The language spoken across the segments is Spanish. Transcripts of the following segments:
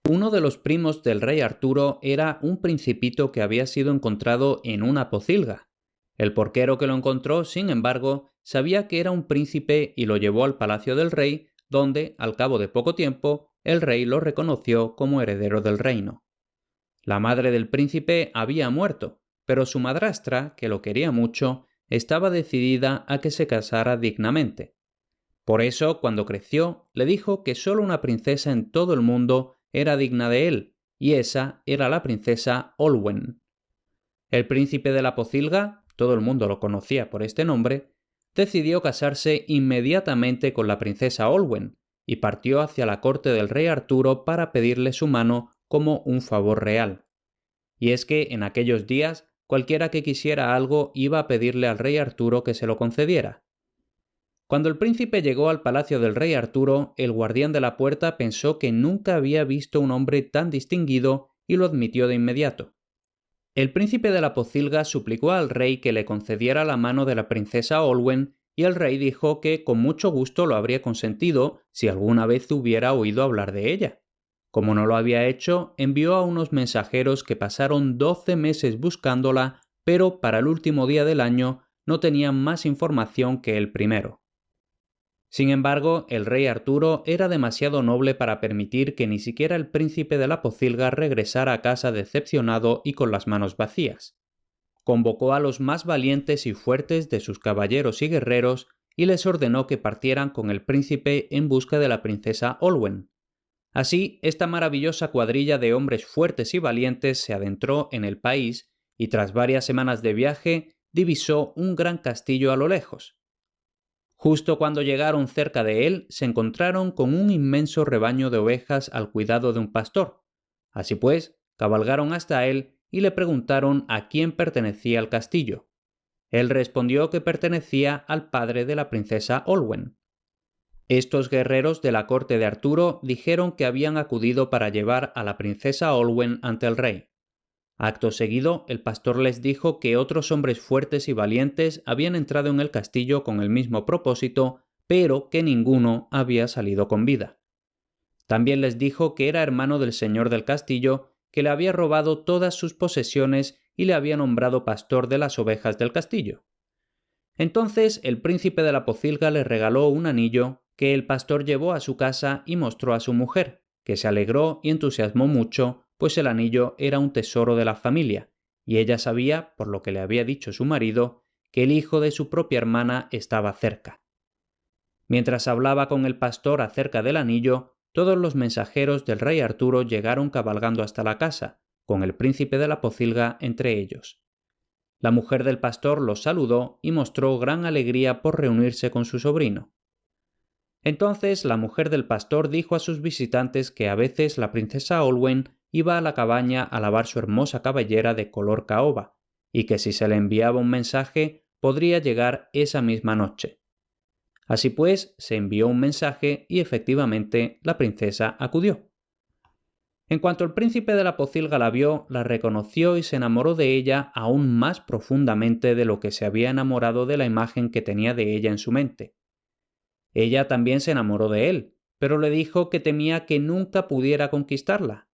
Uno de los primos del rey Arturo era un principito que había sido encontrado en una pocilga. El porquero que lo encontró, sin embargo, sabía que era un príncipe y lo llevó al palacio del rey, donde, al cabo de poco tiempo, el rey lo reconoció como heredero del reino. La madre del príncipe había muerto, pero su madrastra, que lo quería mucho, estaba decidida a que se casara dignamente. Por eso, cuando creció, le dijo que solo una princesa en todo el mundo era digna de él, y esa era la princesa Olwen. El príncipe de la pocilga, todo el mundo lo conocía por este nombre, decidió casarse inmediatamente con la princesa Olwen, y partió hacia la corte del rey Arturo para pedirle su mano como un favor real. Y es que en aquellos días cualquiera que quisiera algo iba a pedirle al rey Arturo que se lo concediera. Cuando el príncipe llegó al palacio del rey Arturo, el guardián de la puerta pensó que nunca había visto un hombre tan distinguido y lo admitió de inmediato. El príncipe de la pocilga suplicó al rey que le concediera la mano de la princesa Olwen y el rey dijo que con mucho gusto lo habría consentido si alguna vez hubiera oído hablar de ella. Como no lo había hecho, envió a unos mensajeros que pasaron 12 meses buscándola, pero para el último día del año no tenían más información que el primero. Sin embargo, el rey Arturo era demasiado noble para permitir que ni siquiera el príncipe de la pocilga regresara a casa decepcionado y con las manos vacías. Convocó a los más valientes y fuertes de sus caballeros y guerreros y les ordenó que partieran con el príncipe en busca de la princesa Olwen. Así, esta maravillosa cuadrilla de hombres fuertes y valientes se adentró en el país y tras varias semanas de viaje divisó un gran castillo a lo lejos. Justo cuando llegaron cerca de él, se encontraron con un inmenso rebaño de ovejas al cuidado de un pastor. Así pues, cabalgaron hasta él y le preguntaron a quién pertenecía el castillo. Él respondió que pertenecía al padre de la princesa Olwen. Estos guerreros de la corte de Arturo dijeron que habían acudido para llevar a la princesa Olwen ante el rey. Acto seguido, el pastor les dijo que otros hombres fuertes y valientes habían entrado en el castillo con el mismo propósito, pero que ninguno había salido con vida. También les dijo que era hermano del señor del castillo, que le había robado todas sus posesiones y le había nombrado pastor de las ovejas del castillo. Entonces el príncipe de la pocilga le regaló un anillo que el pastor llevó a su casa y mostró a su mujer, que se alegró y entusiasmó mucho, pues el anillo era un tesoro de la familia, y ella sabía, por lo que le había dicho su marido, que el hijo de su propia hermana estaba cerca. Mientras hablaba con el pastor acerca del anillo, todos los mensajeros del rey Arturo llegaron cabalgando hasta la casa, con el príncipe de la pocilga entre ellos. La mujer del pastor los saludó y mostró gran alegría por reunirse con su sobrino. Entonces la mujer del pastor dijo a sus visitantes que a veces la princesa Olwen iba a la cabaña a lavar su hermosa cabellera de color caoba, y que si se le enviaba un mensaje podría llegar esa misma noche. Así pues, se envió un mensaje y efectivamente la princesa acudió. En cuanto el príncipe de la pocilga la vio, la reconoció y se enamoró de ella aún más profundamente de lo que se había enamorado de la imagen que tenía de ella en su mente. Ella también se enamoró de él, pero le dijo que temía que nunca pudiera conquistarla.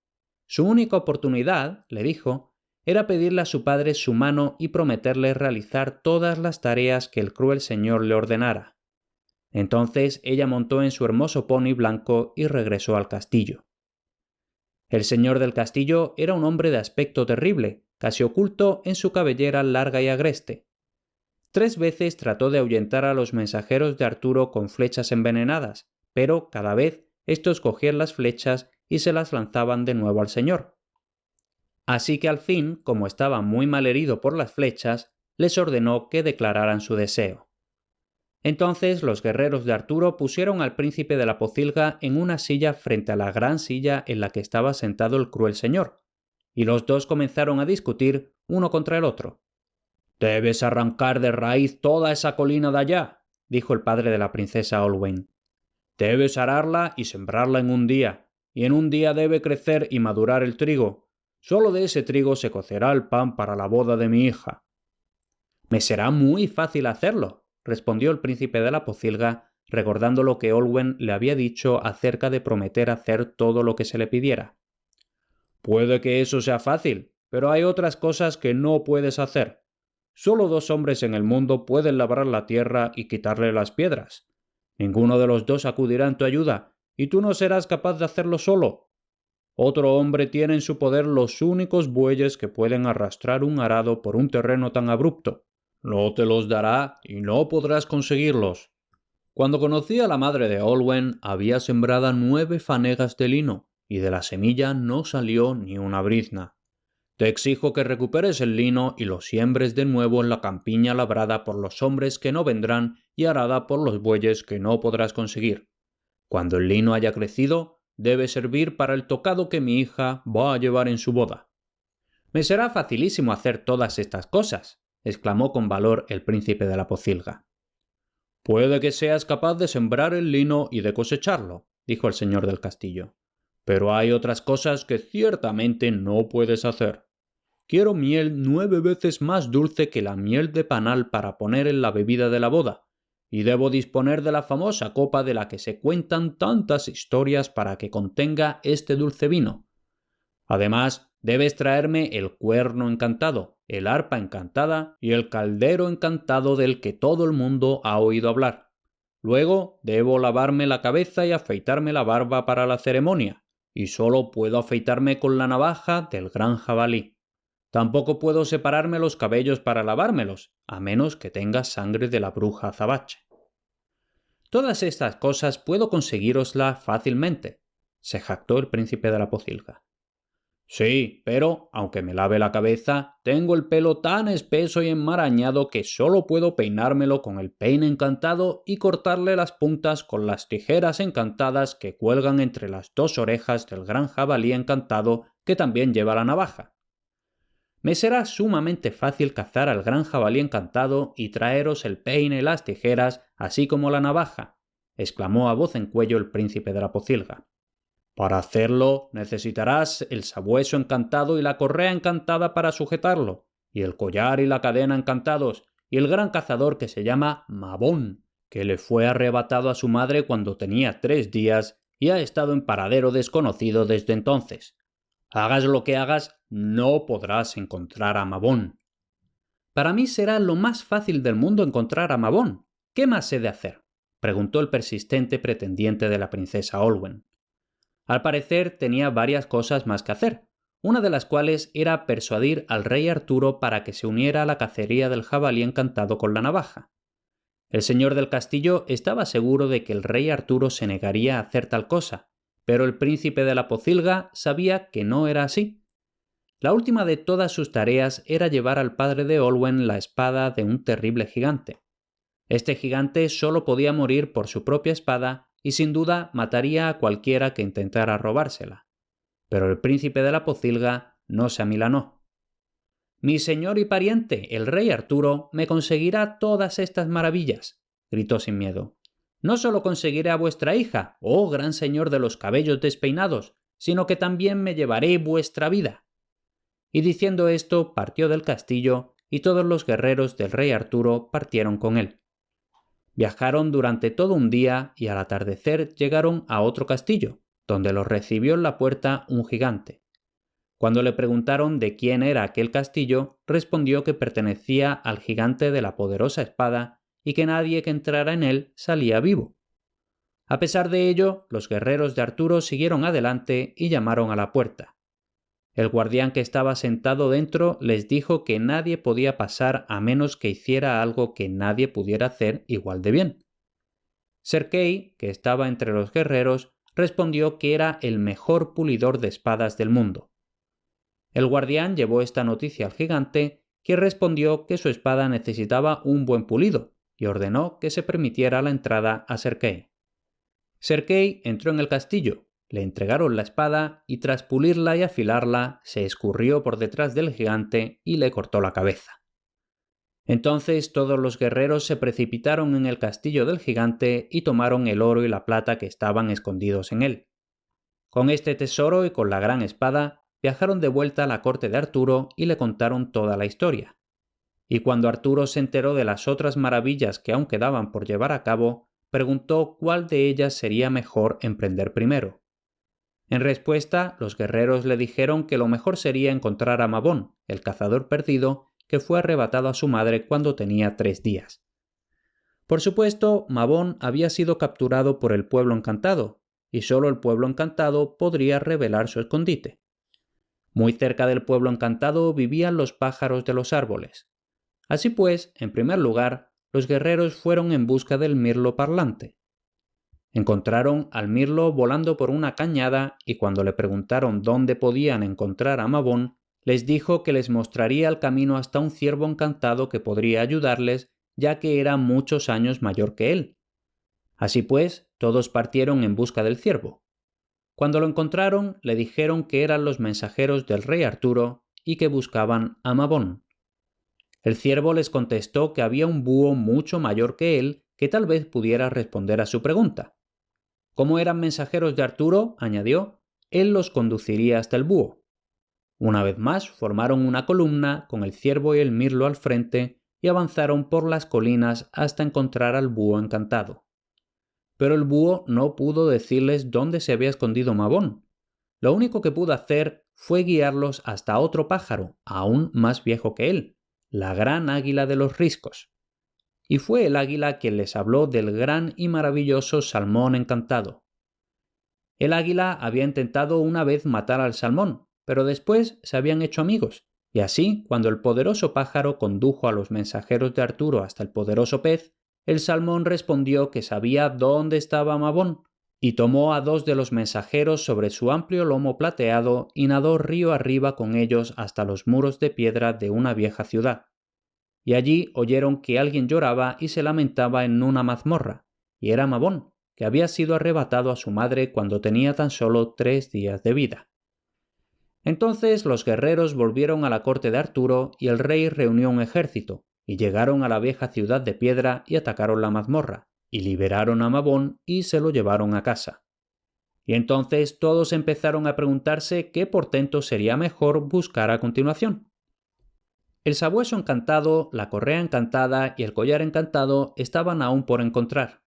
Su única oportunidad, le dijo, era pedirle a su padre su mano y prometerle realizar todas las tareas que el cruel señor le ordenara. Entonces ella montó en su hermoso pony blanco y regresó al castillo. El señor del castillo era un hombre de aspecto terrible, casi oculto en su cabellera larga y agreste. 3 veces trató de ahuyentar a los mensajeros de Arturo con flechas envenenadas, pero cada vez estos cogían las flechas y se las lanzaban de nuevo al señor. Así que al fin, como estaba muy mal herido por las flechas, les ordenó que declararan su deseo. Entonces los guerreros de Arturo pusieron al príncipe de la pocilga en una silla frente a la gran silla en la que estaba sentado el cruel señor, y los dos comenzaron a discutir uno contra el otro. «Debes arrancar de raíz toda esa colina de allá», dijo el padre de la princesa Olwen. «Debes ararla y sembrarla en un día, y en un día debe crecer y madurar el trigo. Solo de ese trigo se cocerá el pan para la boda de mi hija». «Me será muy fácil hacerlo», respondió el príncipe de la pocilga, recordando lo que Olwen le había dicho acerca de prometer hacer todo lo que se le pidiera. Puede que eso sea fácil, pero hay otras cosas que no puedes hacer. Solo 2 hombres en el mundo pueden labrar la tierra y quitarle las piedras. Ninguno de los dos acudirá en tu ayuda, y tú no serás capaz de hacerlo solo. Otro hombre tiene en su poder los únicos bueyes que pueden arrastrar un arado por un terreno tan abrupto. No te los dará y no podrás conseguirlos. Cuando conocí a la madre de Olwen, había sembrada 9 fanegas de lino, y de la semilla no salió ni una brizna. Te exijo que recuperes el lino y lo siembres de nuevo en la campiña labrada por los hombres que no vendrán y arada por los bueyes que no podrás conseguir. Cuando el lino haya crecido, debe servir para el tocado que mi hija va a llevar en su boda. Me será facilísimo hacer todas estas cosas, exclamó con valor el príncipe de la pocilga. Puede que seas capaz de sembrar el lino y de cosecharlo, dijo el señor del castillo, pero hay otras cosas que ciertamente no puedes hacer. Quiero miel 9 veces más dulce que la miel de panal para poner en la bebida de la boda, y debo disponer de la famosa copa de la que se cuentan tantas historias para que contenga este dulce vino. Además, debes traerme el cuerno encantado, el arpa encantada y el caldero encantado del que todo el mundo ha oído hablar. Luego, debo lavarme la cabeza y afeitarme la barba para la ceremonia, y solo puedo afeitarme con la navaja del gran jabalí. Tampoco puedo separarme los cabellos para lavármelos, a menos que tenga sangre de la bruja azabache. Todas estas cosas puedo conseguíroslas fácilmente, se jactó el príncipe de la pocilga. Sí, pero, aunque me lave la cabeza, tengo el pelo tan espeso y enmarañado que solo puedo peinármelo con el peine encantado y cortarle las puntas con las tijeras encantadas que cuelgan entre las 2 orejas del gran jabalí encantado que también lleva la navaja. Me será sumamente fácil cazar al gran jabalí encantado y traeros el peine y las tijeras, así como la navaja, exclamó a voz en cuello el príncipe de la pocilga. Para hacerlo necesitarás el sabueso encantado y la correa encantada para sujetarlo, y el collar y la cadena encantados, y el gran cazador que se llama Mabón, que le fue arrebatado a su madre cuando tenía 3 días y ha estado en paradero desconocido desde entonces. Hagas lo que hagas, no podrás encontrar a Mabón. Para mí será lo más fácil del mundo encontrar a Mabón. ¿Qué más he de hacer?, preguntó el persistente pretendiente de la princesa Olwen. Al parecer tenía varias cosas más que hacer, una de las cuales era persuadir al rey Arturo para que se uniera a la cacería del jabalí encantado con la navaja. El señor del castillo estaba seguro de que el rey Arturo se negaría a hacer tal cosa, pero el príncipe de la pocilga sabía que no era así. La última de todas sus tareas era llevar al padre de Olwen la espada de un terrible gigante. Este gigante solo podía morir por su propia espada y sin duda mataría a cualquiera que intentara robársela. Pero el príncipe de la pocilga no se amilanó. «Mi señor y pariente, el rey Arturo, me conseguirá todas estas maravillas», gritó sin miedo. «No solo conseguiré a vuestra hija, oh gran señor de los cabellos despeinados, sino que también me llevaré vuestra vida». Y diciendo esto partió del castillo y todos los guerreros del rey Arturo partieron con él. Viajaron durante todo un día y al atardecer llegaron a otro castillo, donde los recibió en la puerta un gigante. Cuando le preguntaron de quién era aquel castillo, respondió que pertenecía al gigante de la poderosa espada y que nadie que entrara en él salía vivo. A pesar de ello, los guerreros de Arturo siguieron adelante y llamaron a la puerta. El guardián que estaba sentado dentro les dijo que nadie podía pasar a menos que hiciera algo que nadie pudiera hacer igual de bien. Ser Kay, que estaba entre los guerreros, respondió que era el mejor pulidor de espadas del mundo. El guardián llevó esta noticia al gigante, que respondió que su espada necesitaba un buen pulido, y ordenó que se permitiera la entrada a Ser Kay. Ser Kay entró en el castillo, le entregaron la espada y tras pulirla y afilarla, se escurrió por detrás del gigante y le cortó la cabeza. Entonces todos los guerreros se precipitaron en el castillo del gigante y tomaron el oro y la plata que estaban escondidos en él. Con este tesoro y con la gran espada, viajaron de vuelta a la corte de Arturo y le contaron toda la historia. Y cuando Arturo se enteró de las otras maravillas que aún quedaban por llevar a cabo, preguntó cuál de ellas sería mejor emprender primero. En respuesta, los guerreros le dijeron que lo mejor sería encontrar a Mabón, el cazador perdido, que fue arrebatado a su madre cuando tenía 3 días. Por supuesto, Mabón había sido capturado por el pueblo encantado, y solo el pueblo encantado podría revelar su escondite. Muy cerca del pueblo encantado vivían los pájaros de los árboles. Así pues, en primer lugar, los guerreros fueron en busca del mirlo parlante. Encontraron al mirlo volando por una cañada y cuando le preguntaron dónde podían encontrar a Mabón, les dijo que les mostraría el camino hasta un ciervo encantado que podría ayudarles, ya que era muchos años mayor que él. Así pues, todos partieron en busca del ciervo. Cuando lo encontraron, le dijeron que eran los mensajeros del rey Arturo y que buscaban a Mabón. El ciervo les contestó que había un búho mucho mayor que él que tal vez pudiera responder a su pregunta. Como eran mensajeros de Arturo, añadió, él los conduciría hasta el búho. Una vez más formaron una columna con el ciervo y el mirlo al frente y avanzaron por las colinas hasta encontrar al búho encantado. Pero el búho no pudo decirles dónde se había escondido Mabón. Lo único que pudo hacer fue guiarlos hasta otro pájaro, aún más viejo que él, la gran águila de los riscos. Y fue el águila quien les habló del gran y maravilloso salmón encantado. El águila había intentado una vez matar al salmón, pero después se habían hecho amigos, y así, cuando el poderoso pájaro condujo a los mensajeros de Arturo hasta el poderoso pez, el salmón respondió que sabía dónde estaba Mabón, y tomó a 2 de los mensajeros sobre su amplio lomo plateado y nadó río arriba con ellos hasta los muros de piedra de una vieja ciudad. Y allí oyeron que alguien lloraba y se lamentaba en una mazmorra, y era Mabón, que había sido arrebatado a su madre cuando tenía tan solo 3 días de vida. Entonces los guerreros volvieron a la corte de Arturo y el rey reunió un ejército, y llegaron a la vieja ciudad de piedra y atacaron la mazmorra, y liberaron a Mabón y se lo llevaron a casa. Y entonces todos empezaron a preguntarse qué portento sería mejor buscar a continuación. El sabueso encantado, la correa encantada y el collar encantado estaban aún por encontrar.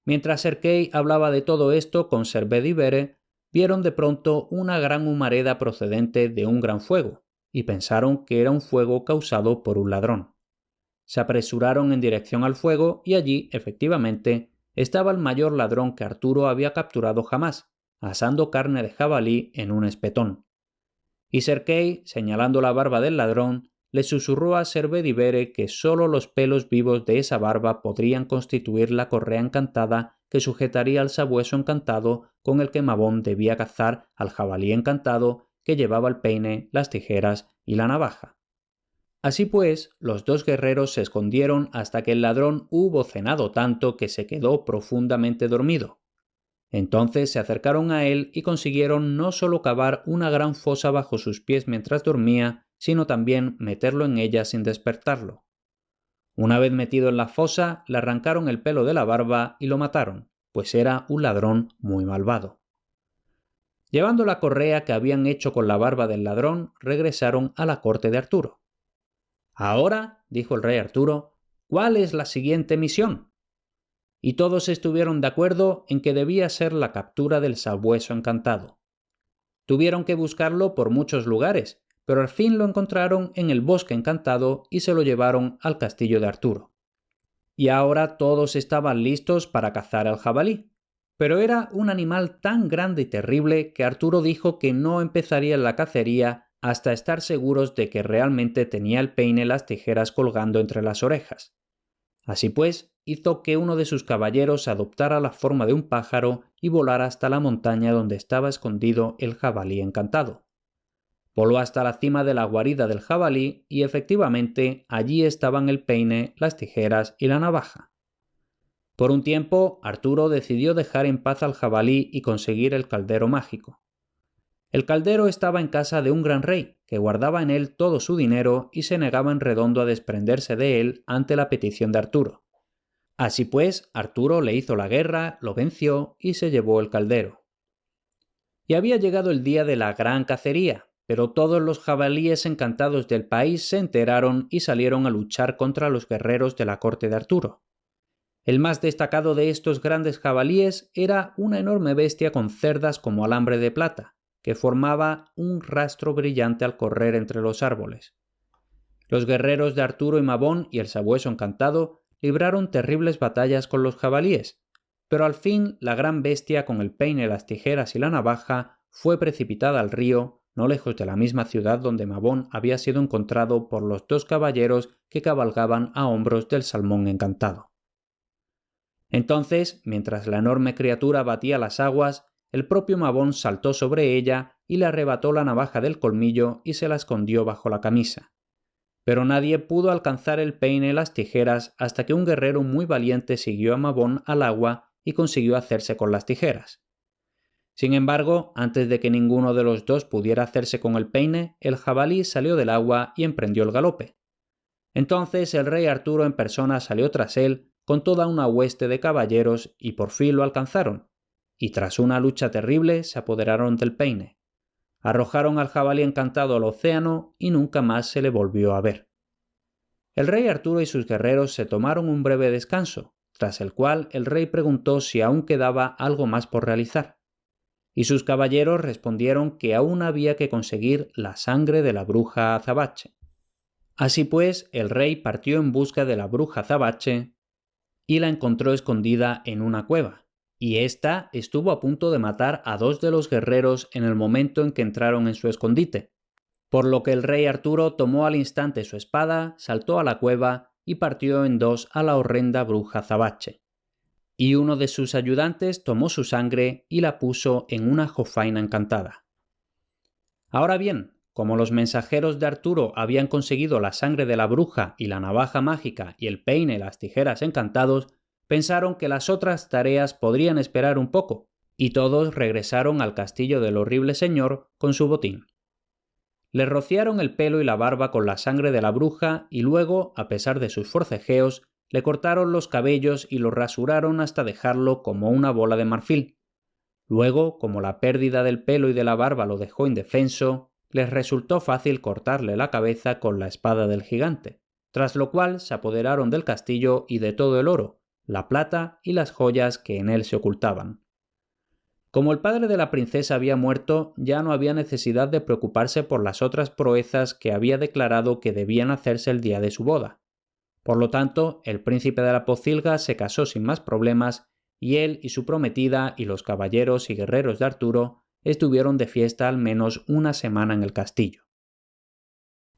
Mientras Cerkei hablaba de todo esto con Servedivere, vieron de pronto una gran humareda procedente de un gran fuego, y pensaron que era un fuego causado por un ladrón. Se apresuraron en dirección al fuego y allí, efectivamente, estaba el mayor ladrón que Arturo había capturado jamás, asando carne de jabalí en un espetón. Y Cerkei, señalando la barba del ladrón, le susurró a Servedivere que sólo los pelos vivos de esa barba podrían constituir la correa encantada que sujetaría al sabueso encantado con el que Mabón debía cazar al jabalí encantado que llevaba el peine, las tijeras y la navaja. Así pues, los 2 guerreros se escondieron hasta que el ladrón hubo cenado tanto que se quedó profundamente dormido. Entonces se acercaron a él y consiguieron no solo cavar una gran fosa bajo sus pies mientras dormía, sino también meterlo en ella sin despertarlo. Una vez metido en la fosa, le arrancaron el pelo de la barba y lo mataron, pues era un ladrón muy malvado. Llevando la correa que habían hecho con la barba del ladrón, regresaron a la corte de Arturo. Ahora, dijo el rey Arturo, ¿cuál es la siguiente misión? Y todos estuvieron de acuerdo en que debía ser la captura del sabueso encantado. Tuvieron que buscarlo por muchos lugares, pero al fin lo encontraron en el bosque encantado y se lo llevaron al castillo de Arturo. Y ahora todos estaban listos para cazar al jabalí, pero era un animal tan grande y terrible que Arturo dijo que no empezaría la cacería hasta estar seguros de que realmente tenía el peine y las tijeras colgando entre las orejas. Así pues, hizo que uno de sus caballeros adoptara la forma de un pájaro y volara hasta la montaña donde estaba escondido el jabalí encantado. Voló hasta la cima de la guarida del jabalí y efectivamente allí estaban el peine, las tijeras y la navaja. Por un tiempo, Arturo decidió dejar en paz al jabalí y conseguir el caldero mágico. El caldero estaba en casa de un gran rey, que guardaba en él todo su dinero y se negaba en redondo a desprenderse de él ante la petición de Arturo. Así pues, Arturo le hizo la guerra, lo venció y se llevó el caldero. Y había llegado el día de la gran cacería, pero todos los jabalíes encantados del país se enteraron y salieron a luchar contra los guerreros de la corte de Arturo. El más destacado de estos grandes jabalíes era una enorme bestia con cerdas como alambre de plata, que formaba un rastro brillante al correr entre los árboles. Los guerreros de Arturo y Mabón y el Sabueso Encantado libraron terribles batallas con los jabalíes, pero al fin la gran bestia con el peine, las tijeras y la navaja fue precipitada al río, no lejos de la misma ciudad donde Mabón había sido encontrado por los 2 caballeros que cabalgaban a hombros del Salmón Encantado. Entonces, mientras la enorme criatura batía las aguas, el propio Mabón saltó sobre ella y le arrebató la navaja del colmillo y se la escondió bajo la camisa. Pero nadie pudo alcanzar el peine y las tijeras hasta que un guerrero muy valiente siguió a Mabón al agua y consiguió hacerse con las tijeras. Sin embargo, antes de que ninguno de los 2 pudiera hacerse con el peine, el jabalí salió del agua y emprendió el galope. Entonces el rey Arturo en persona salió tras él con toda una hueste de caballeros y por fin lo alcanzaron, y tras una lucha terrible se apoderaron del peine. Arrojaron al jabalí encantado al océano y nunca más se le volvió a ver. El rey Arturo y sus guerreros se tomaron un breve descanso, tras el cual el rey preguntó si aún quedaba algo más por realizar. Y sus caballeros respondieron que aún había que conseguir la sangre de la bruja azabache. Así pues, el rey partió en busca de la bruja azabache y la encontró escondida en una cueva, y ésta estuvo a punto de matar a 2 de los guerreros en el momento en que entraron en su escondite, por lo que el rey Arturo tomó al instante su espada, saltó a la cueva y partió en 2 a la horrenda bruja azabache. Y uno de sus ayudantes tomó su sangre y la puso en una jofaina encantada. Ahora bien, como los mensajeros de Arturo habían conseguido la sangre de la bruja y la navaja mágica y el peine y las tijeras encantados, pensaron que las otras tareas podrían esperar un poco, y todos regresaron al castillo del horrible señor con su botín. Le rociaron el pelo y la barba con la sangre de la bruja y luego, a pesar de sus forcejeos, le cortaron los cabellos y lo rasuraron hasta dejarlo como una bola de marfil. Luego, como la pérdida del pelo y de la barba lo dejó indefenso, les resultó fácil cortarle la cabeza con la espada del gigante, tras lo cual se apoderaron del castillo y de todo el oro, la plata y las joyas que en él se ocultaban. Como el padre de la princesa había muerto, ya no había necesidad de preocuparse por las otras proezas que había declarado que debían hacerse el día de su boda. Por lo tanto, el príncipe de la pocilga se casó sin más problemas y él y su prometida y los caballeros y guerreros de Arturo estuvieron de fiesta al menos una semana en el castillo.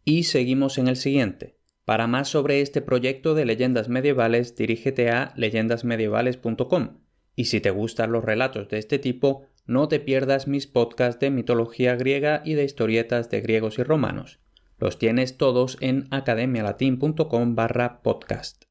Y seguimos en el siguiente. Para más sobre este proyecto de leyendas medievales, dirígete a leyendasmedievales.com. Y si te gustan los relatos de este tipo, no te pierdas mis podcasts de mitología griega y de historietas de griegos y romanos. Los tienes todos en academialatin.com/podcast.